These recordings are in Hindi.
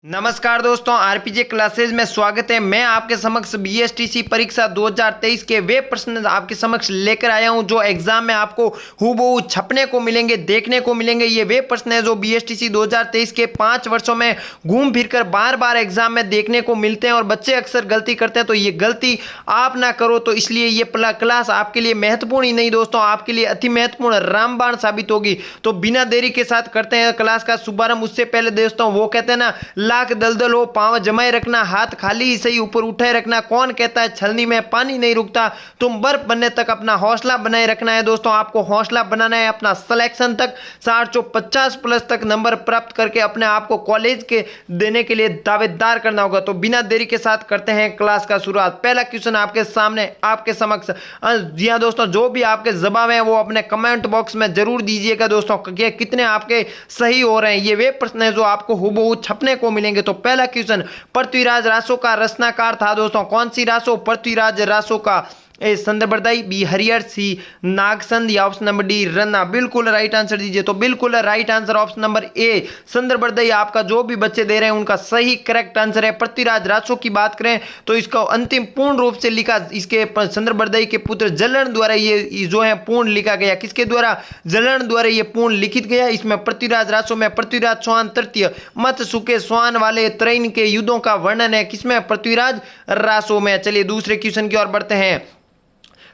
नमस्कार दोस्तों, आरपीजे क्लासेज में स्वागत है। मैं आपके समक्ष बीएसटीसी परीक्षा 2023 के वे प्रश्न आपके समक्ष लेकर आया हूं जो एग्जाम में आपको हूबहू छपने को मिलेंगे, देखने को मिलेंगे। ये वे प्रश्न है जो बीएसटीसी 2023 के 5 वर्षों में घूम फिर कर बार बार एग्जाम में देखने को मिलते हैं और बच्चे अक्सर गलती करते हैं। तो ये गलती आप ना करो, तो इसलिए ये क्लास आपके लिए महत्वपूर्ण ही नहीं दोस्तों, आपके लिए अति महत्वपूर्ण रामबाण साबित होगी। तो बिना देरी के साथ करते हैं क्लास का शुभारंभ। उससे पहले दोस्तों वो कहते हैं ना, लाख दलदल हो पांव जमाए रखना, हाथ खाली ही सही ऊपर उठाए रखना। कौन कहता है छलनी में पानी नहीं रुकता। तुम बर्फ बनने तक अपना हौसला बनाए रखना है दोस्तों। आपको हौसला बनाना है, अपना सिलेक्शन तक 450 प्लस तक नंबर प्राप्त करके अपने आप को कॉलेज के देने के लिए दावेदार करना होगा। तो बिना देरी के साथ करते हैं क्लास का शुरुआत। पहला क्वेश्चन आपके सामने, आपके समक्ष। जी हाँ दोस्तों, जो भी आपके जवाब हैं वो अपने कमेंट बॉक्स में जरूर दीजिएगा दोस्तों, कितने आपके सही हो रहे हैं। ये वे प्रश्न है जो आपको हूबहू छपने को मिलेंगे। तो पहला क्वेश्चन, पृथ्वीराज रासो का रचनाकार था दोस्तों। कौन सी रासो? पृथ्वीराज रासो का। ए संदर्भदायी, बी हरिहर, सी नागसंद, या ऑप्शन नंबर डी रन्ना। बिल्कुल राइट आंसर दीजिए। तो बिल्कुल right answer option number A संदर्भदायी आपका जो भी बच्चे दे रहे हैं उनका सही करेक्ट आंसर है। पृथ्वीराज रासो की बात करें तो इसका अंतिम पूर्ण रूप से लिखा, इसके संदर्भदायी के पुत्र जलन द्वारा ये जो है पूर्ण लिखा गया। किसके द्वारा? जलन द्वारा ये पूर्ण लिखित गया। इसमें पृथ्वीराज रासो में पृथ्वीराज चौहान तृतीय मत सुके स्वान वाले त्रैन के युद्धों का वर्णन है। किसमें? पृथ्वीराज रासो में। चलिए दूसरे क्वेश्चन की ओर बढ़ते हैं।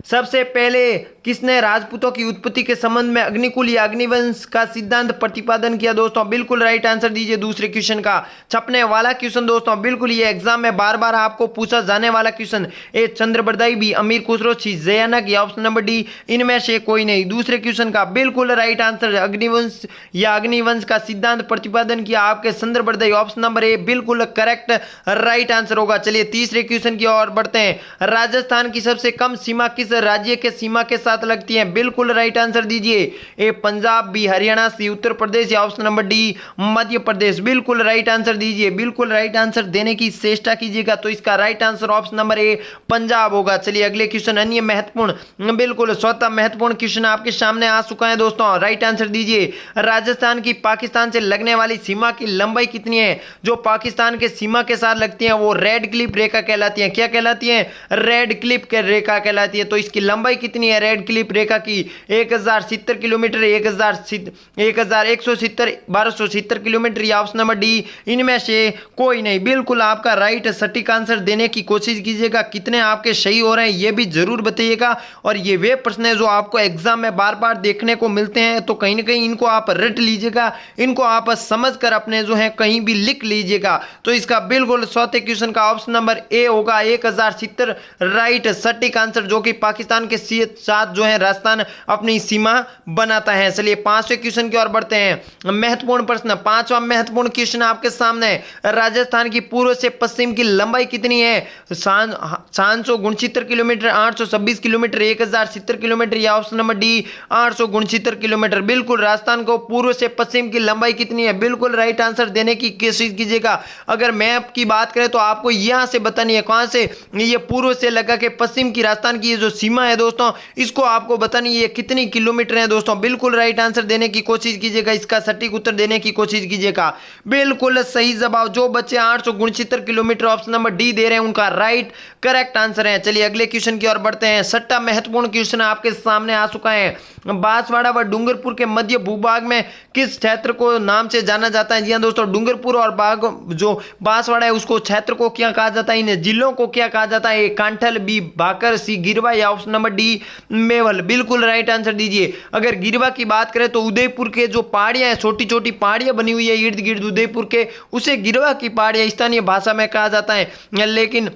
सबसे पहले किसने राजपूतों की उत्पत्ति के संबंध में अग्निकुल या अग्निवंश का सिद्धांत प्रतिपादन किया दोस्तों? बिल्कुल राइट आंसर दीजिए दूसरे क्वेश्चन का। छपने वाला क्वेश्चन दोस्तों, बिल्कुल ये एग्जाम में बार बार आपको पूछा जाने वाला क्वेश्चन। ए चंद्रबरदाई, बी अमीर खुसरो, सी जयानक, या ऑप्शन नंबर डी इनमें से कोई नहीं। दूसरे क्वेश्चन का बिल्कुल राइट आंसर अग्निवंश या अग्निवंश का सिद्धांत प्रतिपादन किया आपके चंद्रबरदाई, ऑप्शन नंबर ए बिल्कुल करेक्ट राइट आंसर होगा। चलिए तीसरे क्वेश्चन की ओर बढ़ते हैं। राजस्थान की सबसे कम सीमा किस राज्य के सीमा के साथ लगती है? बिल्कुल राइट आंसर दीजिए। ए पंजाब, बी हरियाणा, सी उत्तर प्रदेश, या option number D Madhya Pradesh. बिल्कुल राइट आंसर दीजिए। बिल्कुल राइट आंसर देने की चेष्टा कीजिएगा। तो इसका राइट आंसर ऑप्शन नंबर ए पंजाब होगा। चलिए अगले क्वेश्चन, अन्य महत्वपूर्ण, बिल्कुल स्वतः महत्वपूर्ण क्वेश्चन आपके सामने आ चुका है दोस्तों। राइट आंसर दीजिए। राजस्थान की पाकिस्तान से लगने वाली सीमा की लंबाई कितनी है? जो पाकिस्तान के सीमा के साथ लगती है वो रेड क्लिप रेखा कहलाती है। क्या कहलाती है? रेड क्लिप रेखा कहलाती है। तो इसकी लंबाई कितनी है रेड क्लिप रेखा की? 1070 किलोमीटर, 1170, 1270 किलोमीटर, या ऑप्शन नंबर डी इनमें से कोई नहीं। बिल्कुल आपका राइट सटीक आंसर देने की कोशिश कीजिएगा। कितने आपके सही हो रहे हैं ये भी जरूर बताइएगा। और ये वे प्रश्न है जो आपको एग्जाम में बार बार देखने को मिलते हैं, तो कहीं ना कहीं इनको आप रट लीजिएगा, इनको आप समझ कर अपने जो है कहीं भी लिख लीजिएगा। तो इसका बिल्कुल चौथे क्वेश्चन का ऑप्शन नंबर ए होगा 1070 राइट सटीक आंसर, जो कि पाकिस्तान के साथ जो है राजस्थान अपनी सीमा बनाता है। चलिए पांचवें क्वेश्चन की ओर बढ़ते हैं। महत्वपूर्ण प्रश्न, पांचवा महत्वपूर्ण क्वेश्चन आपके सामने। राजस्थान की पूर्व से पश्चिम की लंबाई कितनी है? 569 किलोमीटर, 826 किलोमीटर, 1070 किलोमीटर, या ऑप्शन नंबर डी 869 किलोमीटर। बिल्कुल राजस्थान को पूर्व से पश्चिम की लंबाई कितनी है? बिल्कुल राइट आंसर देने की कोशिश कीजिएगा। अगर मैप की बात करें तो आपको यहां से बतानी है, कहां से? ये पूर्व से लगा के पश्चिम की राजस्थान की ये जो सीमा है दोस्तों, इसको आपको बतानी है कितनी किलोमीटर है दोस्तों। बिल्कुल राइट आंसर देने की कोशिश कीजिएगा, इसका सटीक उत्तर देने की कोशिश कीजिएगा। बिल्कुल सही जवाब जो बच्चे 869 किलोमीटर ऑप्शन नंबर डी दे रहे हैं उनका राइट करेक्ट आंसर है। चलिए अगले क्वेश्चन की ओर बढ़ते हैं। छठा महत्वपूर्ण क्वेश्चन आपके सामने आ चुका है। बांसवाड़ा व डूंगरपुर के मध्य भूभाग में किस क्षेत्र को नाम से जाना जाता है? जी हाँ दोस्तों, डूंगरपुर और बाग जो बांसवाड़ा है उसको क्षेत्र को क्या कहा जाता है? इन जिलों को क्या कहा जाता है? कांठल, बी भाकर, सी गिरवा, या ऑप्शन नंबर डी मेवल। बिल्कुल राइट आंसर दीजिए। अगर गिरवा की बात करें तो उदयपुर के जो पहाड़ियां हैं, छोटी छोटी पहाड़ियां बनी हुई है इर्द गिर्द उदयपुर के, उसे गिरवा की पहाड़ियां स्थानीय भाषा में कहा जाता है। लेकिन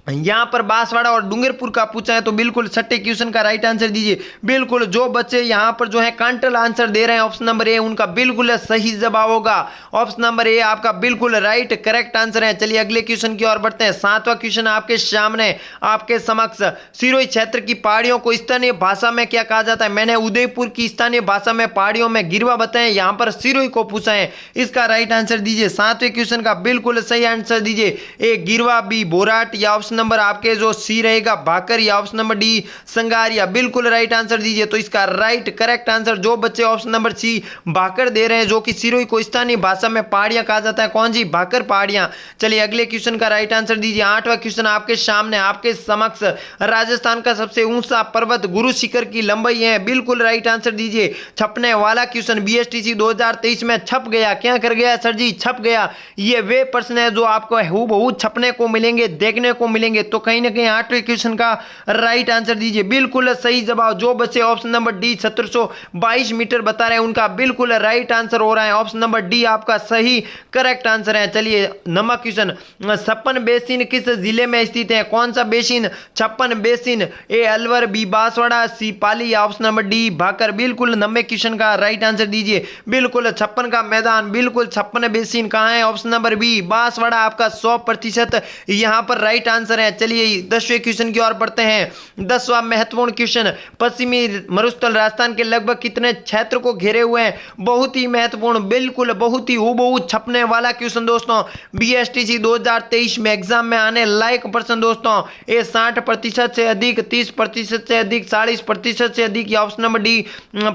यहां पर बांसवाड़ा और डूंगरपुर का पूछा है, तो बिल्कुल छठे क्वेश्चन का राइट आंसर दीजिए। बिल्कुल जो बच्चे यहां पर जो है कांटल आंसर दे रहे हैं ऑप्शन नंबर ए, उनका बिल्कुल सही जवाब होगा। ऑप्शन नंबर ए आपका बिल्कुल राइट करेक्ट आंसर है। चलिए अगले क्वेश्चन की ओर बढ़ते हैं। सातवां क्वेश्चन आपके सामने, आपके समक्ष। सिरोही क्षेत्र की पहाड़ियों को स्थानीय भाषा में क्या कहा जाता है? मैंने उदयपुर की स्थानीय भाषा में पहाड़ियों में गिरवा बताए, यहां पर सिरोही को पूछा है। इसका राइट आंसर दीजिए। सातवें क्वेश्चन का बिल्कुल सही आंसर दीजिए। ए गिरवा, बी बोराट, या ऑप्शन ऑप्शन नंबर आपके जो सी रहेगा भाकर, या ऑप्शन नंबर डी संगारिया। बिल्कुल राइट आंसर दीजिए। तो इसका राइट करेक्ट आंसर जो बच्चे ऑप्शन नंबर सी भाकर दे रहे हैं, जो कि सिरोही को स्थानीय भाषा में पहाड़ियां कहा जाता है, कौन सी भाकर पहाड़ियां। चलिए अगले क्वेश्चन का राइट आंसर दीजिए। 8वां क्वेश्चन आपके सामने आपके समक्ष, राजस्थान का सबसे ऊंचा पर्वत गुरु शिखर की लंबाई है। बिल्कुल राइट आंसर दीजिए। छपने वाला क्वेश्चन बीएसटीसी 2023 में छप गया। क्या कर गया सर जी? छप गया। ये वे प्रश्न है जो आपको हूबहू छपने को मिलेंगे, देखने को मिलेंगे। तो कहीं ना कहीं 8वें क्वेश्चन का राइट आंसर दीजिए। बिल्कुल सही जवाब जो बच्चे ऑप्शन नंबर डी 1722 मीटर बता रहे हैं उनका बिल्कुल राइट आंसर हो रहा है ऑप्शन नंबर डी आपका सही करेक्ट आंसर है। चलिए 9वां क्वेश्चन, छप्पन बेसिन किस जिले में स्थित है? कौन सा बेसिन? छप्पन बेसिन, ए अलवर, बी बांसवाड़ा, सी पाली, ऑप्शन नंबर डी भाकर। बिल्कुल 9वें क्वेश्चन का राइट आंसर दीजिए। बिल्कुल 56 का मैदान, बिल्कुल 56 बेसिन कहां है? ऑप्शन नंबर बी बांसवाड़ा आपका 100% यहां पर राइट आंसर है। चलिए 10वें क्वेश्चन की ओर बढ़ते हैं। 10वां महत्वपूर्ण क्वेश्चन, पश्चिमी मरुस्थल राजस्थान के लगभग कितने क्षेत्र को घेरे हुए हैं? बहुत ही महत्वपूर्ण, बिल्कुल बहुत ही हूबहू छपने वाला क्वेश्चन दोस्तों। बीएसटीसी 2023 में एग्जाम में आने लायक प्रश्न दोस्तों। ये 60% से अधिक, 30% से अधिक, 40% से अधिक, या ऑप्शन नंबर डी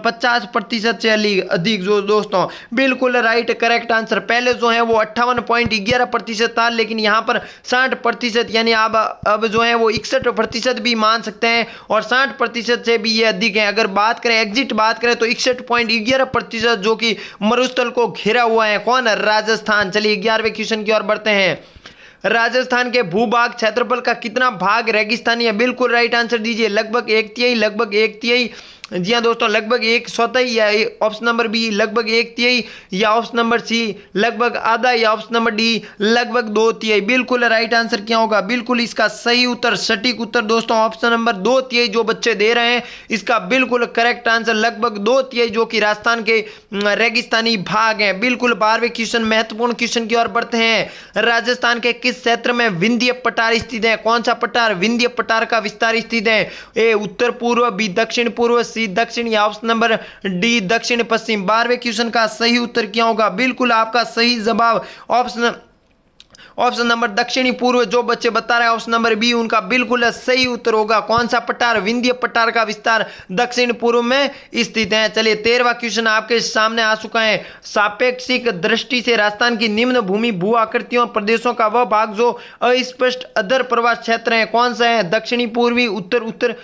50% से अधिक जो दोस्तों बिल्कुल राइट करेक्ट आंसर। पहले जो है वो 58.11% था, लेकिन यहां पर 60% यानी अब जो है वो 61% भी मान सकते हैं, और 60% से भी ये अधिक है। अगर बात करें एग्जिट बात करें तो 61.11% जो कि मरुस्थल को घेरा हुआ है, कौन? राजस्थान। चलिए 11वें क्वेश्चन की ओर बढ़ते हैं। राजस्थान के भूभाग क्षेत्रफल का कितना भाग रेगिस्तानी है? बिल्कुल राइट आंसर दीजिए। लगभग 1/3, लगभग 1/3, जी हाँ दोस्तों, लगभग 1/4, या ऑप्शन नंबर बी लगभग 1/3, या ऑप्शन नंबर सी लगभग आधा, या ऑप्शन नंबर डी लगभग 2/3। बिल्कुल राइट आंसर क्या होगा? बिल्कुल इसका सही उत्तर, सटीक उत्तर दोस्तों ऑप्शन नंबर 2/3 जो बच्चे दे रहे हैं इसका बिल्कुल करेक्ट आंसर लगभग 2/3 जो कि राजस्थान के रेगिस्तानी भाग हैं। बिल्कुल 12वें क्वेश्चन महत्वपूर्ण क्वेश्चन की ओर बढ़ते हैं। राजस्थान के किस क्षेत्र में विंध्य पठार स्थित है? कौन सा पठार? विंध्य पठार का विस्तार स्थित है। ए उत्तर पूर्व, बी दक्षिण पूर्व, सी दक्षिण, या ऑप्शन नंबर डी दक्षिण पश्चिम। 12वें क्वेश्चन का सही उत्तर क्या होगा? बिल्कुल आपका सही जवाब ऑप्शन नंबर दक्षिणी पूर्व जो बच्चे बता रहे हैं ऑप्शन नंबर बी उनका बिल्कुल सही उत्तर होगा। कौन सा पठार? विंध्य पठार का विस्तार दक्षिण पूर्व में स्थित है। चलिए 13वां क्वेश्चन आपके सामने आ चुका है। सापेक्षिक दृष्टि से राजस्थान की निम्न भूमि भू आकृतियों प्रदेशों का वह भाग जो अस्पष्ट अधर प्रवास क्षेत्र है, कौन सा है? दक्षिणी पूर्वी, उत्तर उत्तर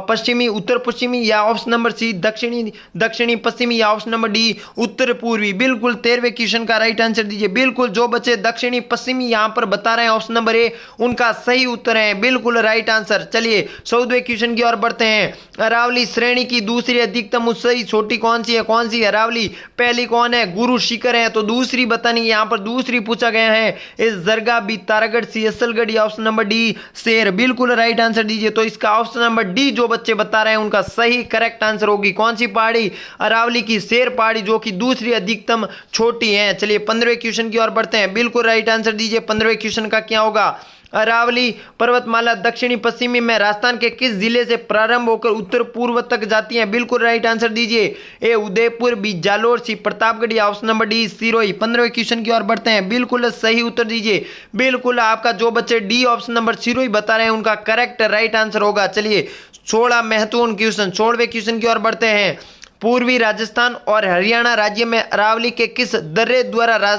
पश्चिमी, उत्तर पश्चिमी, या ऑप्शन नंबर सी दक्षिणी पश्चिमी, या ऑप्शन नंबर डी उत्तर पूर्वी। बिल्कुल 13वें क्वेश्चन का राइट आंसर दीजिए। बिल्कुल जो बच्चे दक्षिणी पश्चिमी पर बता रहे हैं ऑप्शन नंबर ए उनका सही उत्तर है बिल्कुल राइट आंसर। चलिए 14वें क्वेश्चन की ओर बढ़ते हैं। अरावली श्रेणी की दूसरी अधिकतम ऊंचाई छोटी कौन सी है? कौन सी? अरावली। पहली कौन है? गुरु शिखर है। तो दूसरी बतानी, यहां पर दूसरी पूछा गया है। इस जरगा, बी तारागढ़, सी असलगढ़, या ऑप्शन नंबर डी शेर। बिल्कुल राइट आंसर दीजिए। तो इसका ऑप्शन नंबर डी जो बच्चे बता रहे हैं उनका सही करेक्ट आंसर होगी। कौन सी पहाड़ी? अरावली की शेर पहाड़ी जो कि दूसरी अधिकतम छोटी है। चलिए 15वें क्वेश्चन की ओर बढ़ते हैं। बिल्कुल राइट आंसर दीजिए। 15वें क्वेश्चन का क्या होगा? अरावली पर्वतमाला दक्षिणी पश्चिमी में राजस्थान के किस जिले से प्रारंभ होकर उत्तर पूर्व तक जाती है? बिल्कुल राइट आंसर दीजिए। A Udaipur, B Jalore, C Pratapgarh, या ऑप्शन नंबर डी सिरोही। 15वें क्वेश्चन की ओर बढ़ते हैं। बिल्कुल सही उत्तर दीजिए। बिल्कुल आपका जो बच्चे डी ऑप्शन नंबर सिरोही बता रहे हैं उनका करेक्ट राइट आंसर होगा। चलिए 16 महत्वपूर्ण क्वेश्चन, 16वें क्वेश्चन की ओर बढ़ते हैं। पूर्वी राजस्थान और हरियाणा राज्य में अरावली के किस दर्रे द्वारा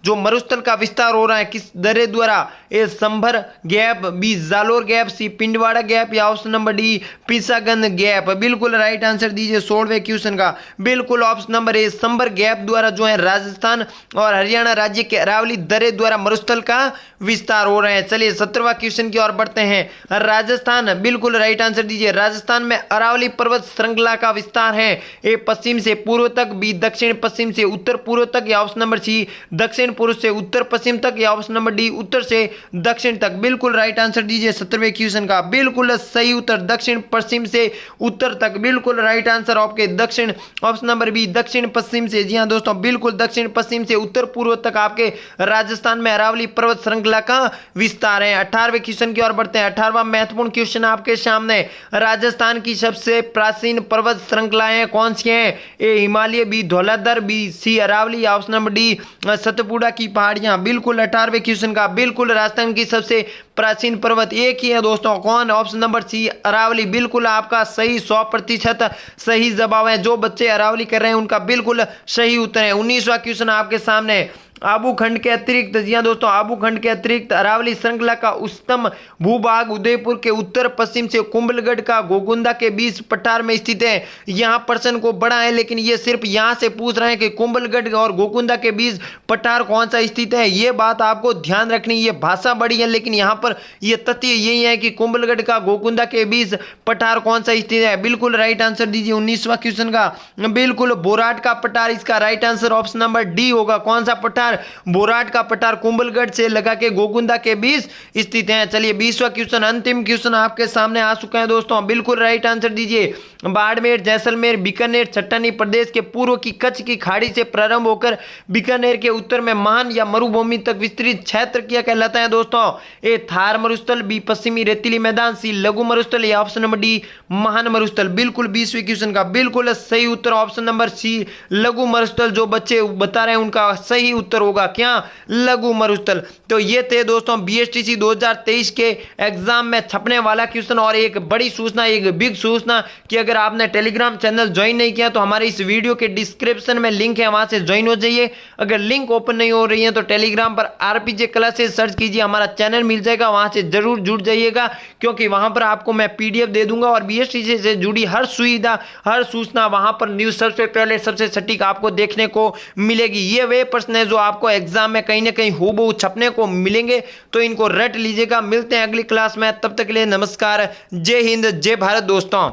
जो मरुस्थल का विस्तार हो रहा है, किस दर्रे द्वारा? ए संभर गैप, बी जालोर गैप, सी पिंडवाड़ा गैप, या ऑप्शन नंबर डी पिसागंज गैप। बिल्कुल राइट आंसर दीजिए 16वें क्वेश्चन का। बिल्कुल ऑप्शन नंबर ए संभर गैप द्वारा जो है राजस्थान और हरियाणा राज्य के अरावली दर्रे द्वारा मरुस्थल का विस्तार हो रहे हैं। चलिए 17वां क्वेश्चन की ओर बढ़ते हैं। राजस्थान, बिल्कुल राइट आंसर दीजिए। राजस्थान में अरावली पर्वत श्रृंखला का विस्तार है। ए पश्चिम से पूर्व तक, बी दक्षिण पश्चिम से उत्तर पूर्व तक, या ऑप्शन नंबर सी दक्षिण पूर्व से उत्तर पश्चिम तक, या ऑप्शन नंबर डी उत्तर से दक्षिण तक। बिल्कुल राइट आंसर दीजिए 17वें क्वेश्चन का। बिल्कुल सही उत्तर दक्षिण पश्चिम से उत्तर तक। बिल्कुल राइट आंसर आपके दक्षिण, ऑप्शन नंबर बी दक्षिण पश्चिम से। जी हाँ दोस्तों, बिल्कुल दक्षिण पश्चिम से उत्तर पूर्व तक आपके राजस्थान में अरावली पर्वत श्रृंखला का विस्तार है। 18वें क्वेश्चन की ओर बढ़ते हैं। 18वां महत्वपूर्ण क्वेश्चन आपके सामने। राजस्थान की सबसे प्राचीन पर्वत श्रृंखलाएं कौन सी हैं? A Himalaya, B Dhauladhar, B C Aravalli, option number D Satpura की पहाड़ियां। बिल्कुल 18वें क्वेश्चन का बिल्कुल राजस्थान की सबसे प्राचीन पर्वत एक ही है दोस्तों, कौन? Option number C Aravalli. बिल्कुल आपका सही 100% सही जवाब है। जो बच्चे अरावली कर रहे हैं उनका बिल्कुल सही उत्तर है। 19वां क्वेश्चन आपके सामने। आबू खंड के अतिरिक्त, जी हाँ दोस्तों, आबू खंड के अतिरिक्त अरावली श्रृंखला का उच्चतम भूभाग उदयपुर के उत्तर पश्चिम से कुंभलगढ़ का गोकुंदा के बीच पठार में स्थित है। यहाँ प्रश्न को बड़ा है, लेकिन ये सिर्फ यहाँ से पूछ रहे हैं कि कुंभलगढ़ और गोकुंदा के बीच पठार कौन सा स्थित है। ये बात आपको ध्यान रखनी। ये भाषा बड़ी है, लेकिन यहाँ पर ये तथ्य यही है कि कुंभलगढ़ का गोकुंदा के बीच पठार कौन सा स्थित है। बिल्कुल राइट आंसर दीजिए 19वां क्वेश्चन का। बिल्कुल बोराट का पठार इसका right answer option number D होगा। कौन सा पठार? बोराट का पठार कुंभलगढ़ से लगा के गोकुंदा के बीच स्थित है। चलिए 20वां क्वेश्चन, अंतिम क्वेश्चन आपके सामने आ चुका है दोस्तों। बिल्कुल राइट आंसर दीजिए। बाड़मेर, जैसलमेर, बीकानेर छट्टानी प्रदेश के पूर्व की कच्छ की खाड़ी से प्रारंभ होकर बीकानेर के उत्तर में महान या मरुभूमि तक विस्तृत क्षेत्र क्या कहलाता है दोस्तों? ए थार मरुस्थल, बी पश्चिमी रेतीली मैदान, सी लघु मरुस्थल, या ऑप्शन नंबर डी महान मरुस्थल। बिल्कुल 20वें क्वेश्चन का बिल्कुल सही उत्तर ऑप्शन नंबर सी लघु मरुस्थल। जो बच्चे बता रहे हैं उनका सही उत्तर होगा क्या? लघु मरुस्थल। तो ये थे दोस्तों बीएसटीसी 2023 के एग्जाम में छपने वाला क्वेश्चन। और एक बड़ी सूचना, एक बिग सूचना कि अगर आपने टेलीग्राम चैनल ज्वाइन नहीं किया तो हमारे इस वीडियो के डिस्क्रिप्शन में लिंक है, वहां से ज्वाइन हो जाइए। अगर लिंक ओपन नहीं हो रही है तो टेलीग्राम पर आरपीजे क्लासेस सर्च कीजिए, हमारा चैनल मिल जाएगा, वहां से जरूर जुड़ जाइएगा, क्योंकि वहां पर आपको मैं पीडीएफ दे दूंगा और बीएसटीसी से जुड़ी हर सुविधा, हर सूचना वहां पर न्यूज सबसे पहले, सबसे सटीक आपको देखने को मिलेगी। ये वे प्रश्न है जो आपको एग्जाम में कहीं ना कहीं हूबहू छपने को मिलेंगे, तो इनको रट लीजिएगा। मिलते हैं अगली क्लास में, तब तक के लिए नमस्कार, जय हिंद, जय भारत दोस्तों।